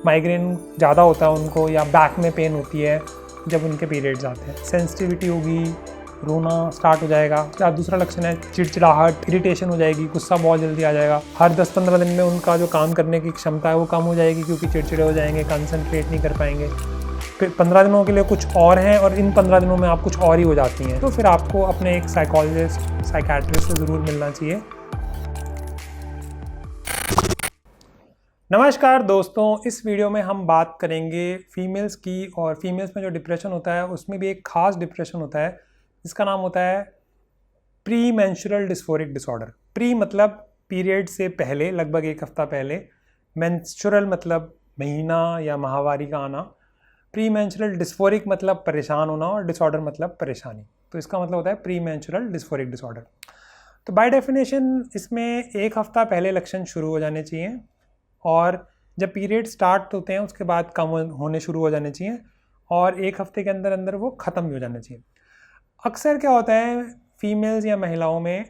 Migraine ज़्यादा होता है उनको, या बैक में पेन होती है जब उनके पीरियड्स आते हैं। सेंसिटिविटी होगी, रोना स्टार्ट हो जाएगा। या दूसरा लक्षण है चिड़चिड़ाहट, इरिटेशन हो जाएगी, गुस्सा बहुत जल्दी आ जाएगा। हर 10-15 दिन में उनका जो काम करने की क्षमता है वो कम हो जाएगी, क्योंकि चिड़चिड़े हो जाएंगे, कंसंट्रेट नहीं कर पाएंगे। फिर 15 दिनों के लिए कुछ और हैं और इन 15 दिनों में आप कुछ और ही हो जाती हैं। तो फिर आपको अपने एक साइकोलॉजिस्ट, साइकेट्रिस्ट से ज़रूर मिलना चाहिए। नमस्कार दोस्तों, इस वीडियो में हम बात करेंगे फीमेल्स की। और फीमेल्स में जो डिप्रेशन होता है उसमें भी एक खास डिप्रेशन होता है जिसका नाम होता है pre menstrual dysphoric disorder. Pre मतलब पीरियड से पहले, लगभग एक हफ्ता पहले। मेंस्ट्रुअल मतलब महीना या माहवारी का आना। प्री मेंस्ट्रुअल डिस्फोरिक मतलब परेशान होना, और डिसऑर्डर मतलब परेशानी। तो इसका मतलब होता है प्री मेंस्ट्रुअल डिस्फोरिक डिसऑर्डर। तो बाय डेफिनेशन इसमें एक हफ्ता पहले लक्षण शुरू हो जाने चाहिए, और जब पीरियड स्टार्ट होते हैं उसके बाद कम होने शुरू हो जाने चाहिए, और एक हफ्ते के अंदर अंदर वो ख़त्म भी हो जाने चाहिए। अक्सर क्या होता है फीमेल्स या महिलाओं में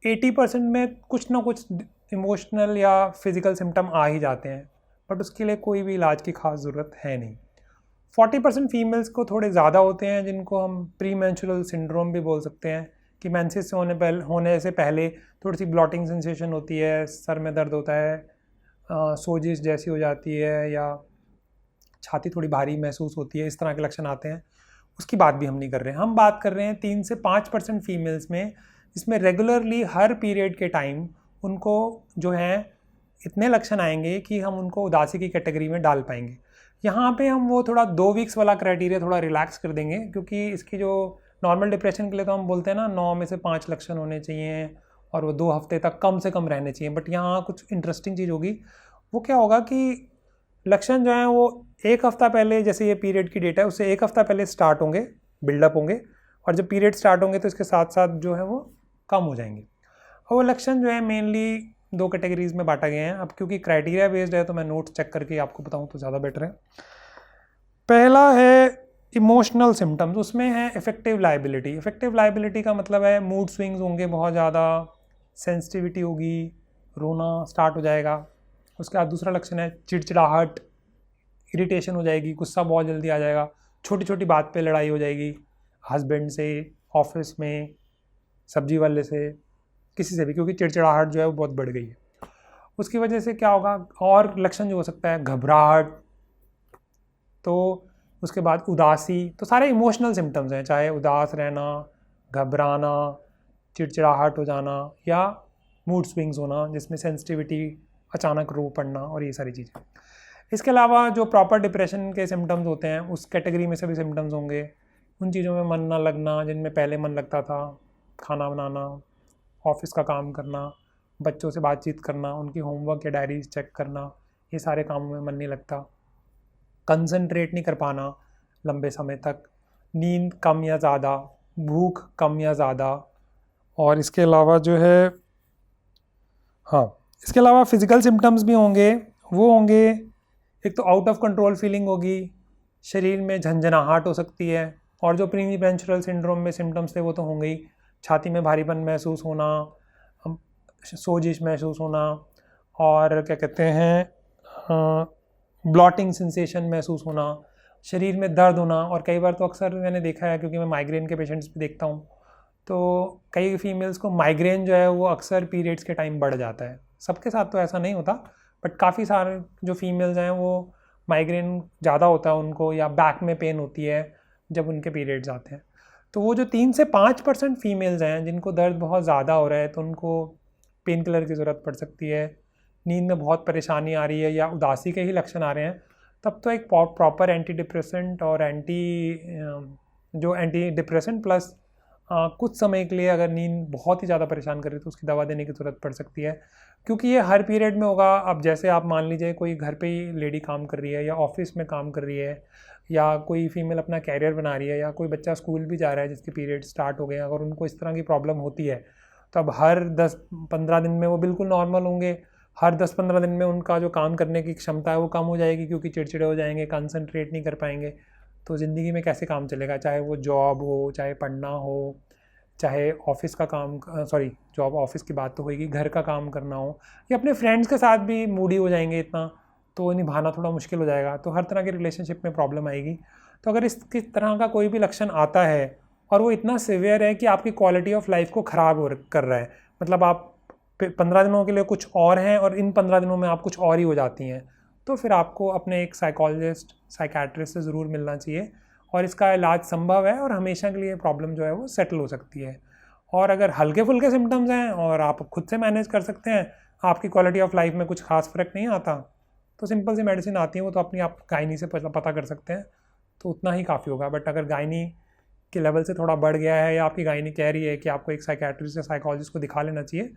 80% में कुछ ना कुछ इमोशनल या फिज़िकल सिम्टम आ ही जाते हैं, बट उसके लिए कोई भी इलाज की खास ज़रूरत है नहीं। 40% फीमेल्स को थोड़े ज़्यादा होते हैं, जिनको हम प्री मेंस्ट्रुअल सिंड्रोम भी बोल सकते हैं, कि मेंसेस होने से पहले थोड़ी सी ब्लॉटिंग सेंसेशन होती है, सर में दर्द होता है, सोजिश जैसी हो जाती है, या छाती थोड़ी भारी महसूस होती है, इस तरह के लक्षण आते हैं। उसकी बात भी हम नहीं कर रहे हैं। हम बात कर रहे हैं 3 से 5% फीमेल्स में, इसमें रेगुलरली हर पीरियड के टाइम उनको जो है इतने लक्षण आएंगे कि हम उनको उदासी की कैटेगरी में डाल पाएंगे। यहाँ पे हम वो थोड़ा 2 वीक्स वाला क्राइटेरिया थोड़ा रिलैक्स कर देंगे, क्योंकि इसकी जो नॉर्मल डिप्रेशन के लिए तो हम बोलते हैं ना 9 में से 5 लक्षण होने चाहिए और वो 2 हफ्ते तक कम से कम रहने चाहिए। बट यहाँ कुछ इंटरेस्टिंग चीज़ होगी। वो क्या होगा कि लक्षण जो हैं वो एक हफ्ता पहले, जैसे ये पीरियड की डेट है उससे एक हफ्ता पहले स्टार्ट होंगे, बिल्डअप होंगे, और जब पीरियड स्टार्ट होंगे तो इसके साथ साथ जो है वो कम हो जाएंगे। और वो लक्षण जो है मेनली 2 कैटेगरीज में बांटा गया है। अब क्योंकि क्राइटेरिया बेस्ड है तो मैं नोट्स चेक करके आपको बताऊँ तो ज़्यादा बेटर है। पहला है इमोशनल सिम्टम्स, उसमें है इफेक्टिव लाइबिलिटी। इफेक्टिव लाइबिलिटी का मतलब है मूड स्विंग्स होंगे बहुत ज़्यादा, सेंसिटिविटी होगी, रोना स्टार्ट हो जाएगा। उसके बाद दूसरा लक्षण है चिड़चिड़ाहट, इरिटेशन हो जाएगी, गुस्सा बहुत जल्दी आ जाएगा, छोटी छोटी बात पे लड़ाई हो जाएगी, हस्बैंड से, ऑफिस में, सब्जी वाले से, किसी से भी, क्योंकि चिड़चिड़ाहट जो है वो बहुत बढ़ गई है। उसकी वजह से क्या होगा, और लक्षण जो हो सकता है घबराहट, तो उसके बाद उदासी। तो सारे इमोशनल सिम्टम्स हैं, चाहे उदास रहना, घबराना, चिड़चिड़ाहट हो जाना, या मूड स्विंग्स होना जिसमें सेंसिटिविटी, अचानक रो पड़ना, और ये सारी चीज़ें। इसके अलावा जो प्रॉपर डिप्रेशन के सिम्टम्स होते हैं उस कैटेगरी में से भी सिम्टम्स होंगे। उन चीज़ों में मन ना लगना जिनमें पहले मन लगता था, खाना बनाना, ऑफिस का काम करना, बच्चों से बातचीत करना, उनकी होमवर्क या डायरीज चेक करना, ये सारे कामों में मन नहीं लगता। कंसंट्रेट नहीं कर पाना लंबे समय तक, नींद कम या ज़्यादा, भूख कम या ज़्यादा। और इसके अलावा जो है, हाँ, इसके अलावा फिज़िकल सिम्टम्स भी होंगे। वो होंगे, एक तो आउट ऑफ कंट्रोल फीलिंग होगी, शरीर में झंझनाहट हो सकती है, और जो प्री मेंस्ट्रुअल सिंड्रोम में सिम्टम्स थे वो तो होंगे ही। छाती में भारीपन महसूस होना, सोजिश महसूस होना, और क्या कहते हैं ब्लॉटिंग सेंसेशन महसूस होना, शरीर में दर्द होना। और कई बार तो अक्सर मैंने देखा है, क्योंकि मैं माइग्रेन के पेशेंट्स भी देखता हूँ, तो कई फीमेल्स को माइग्रेन जो है वो अक्सर पीरियड्स के टाइम बढ़ जाता है। सबके साथ तो ऐसा नहीं होता, बट काफ़ी सारे जो फीमेल्स हैं वो माइग्रेन ज़्यादा होता है उनको, या बैक में पेन होती है जब उनके पीरियड्स आते हैं। तो वो जो 3 से 5% फीमेल्स हैं जिनको दर्द बहुत ज़्यादा हो रहा है, तो उनको पेन किलर की ज़रूरत पड़ सकती है। नींद में बहुत परेशानी आ रही है, या उदासी के ही लक्षण आ रहे हैं, तब तो एक प्रॉपर एंटी डिप्रेसेंट और एंटी डिप्रेसेंट प्लस कुछ समय के लिए अगर नींद बहुत ही ज़्यादा परेशान कर रही है तो उसकी दवा देने की ज़रूरत पड़ सकती है, क्योंकि ये हर पीरियड में होगा। अब जैसे आप मान लीजिए कोई घर पे ही लेडी काम कर रही है, या ऑफिस में काम कर रही है, या कोई फीमेल अपना कैरियर बना रही है, या कोई बच्चा स्कूल भी जा रहा है जिसके पीरियड स्टार्ट हो गए, अगर उनको इस तरह की प्रॉब्लम होती है तो अब हर 10-15 दिन में वो बिल्कुल नॉर्मल होंगे। हर 10-15 दिन में उनका जो काम करने की क्षमता है वो कम हो जाएगी, क्योंकि चिड़चिड़े हो जाएंगे, कंसंट्रेट नहीं कर पाएंगे। तो ज़िंदगी में कैसे काम चलेगा, चाहे वो जॉब हो, चाहे पढ़ना हो, चाहे ऑफिस का काम, जॉब ऑफिस की बात तो होगी, घर का काम करना हो, या अपने फ्रेंड्स के साथ भी मूडी हो जाएंगे इतना, तो निभाना थोड़ा मुश्किल हो जाएगा, तो हर तरह के रिलेशनशिप में प्रॉब्लम आएगी। तो अगर इस तरह का कोई भी लक्षण आता है और वो इतना सिवियर है कि आपकी क्वालिटी ऑफ लाइफ को ख़राब कर रहा है, मतलब आप 15 दिनों के लिए कुछ और हैं और इन 15 दिनों में आप कुछ और ही हो जाती हैं, तो फिर आपको अपने एक साइकोलॉजिस्ट, साइकेट्रिस्ट से ज़रूर मिलना चाहिए और इसका इलाज संभव है और हमेशा के लिए प्रॉब्लम जो है वो सेटल हो सकती है। और अगर हल्के फुल्के सिम्टम्स हैं और आप खुद से मैनेज कर सकते हैं, आपकी क्वालिटी ऑफ लाइफ में कुछ खास फ़र्क नहीं आता, तो सिंपल सी मेडिसिन आती है, वो तो अपनी आप गायनी से पता कर सकते हैं, तो उतना ही काफ़ी होगा। बट अगर गायनी के लेवल से थोड़ा बढ़ गया है या आपकी गायनी कह रही है कि आपको एक साइकेट्रिस्ट या साइकोलॉजिस्ट को दिखा लेना चाहिए,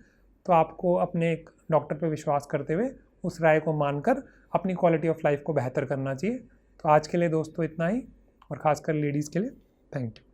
तो आपको अपने एक डॉक्टर पर विश्वास करते हुए उस राय को मानकर अपनी क्वालिटी ऑफ लाइफ को बेहतर करना चाहिए। तो आज के लिए दोस्तों इतना ही, और ख़ासकर लेडीज़ के लिए थैंक यू।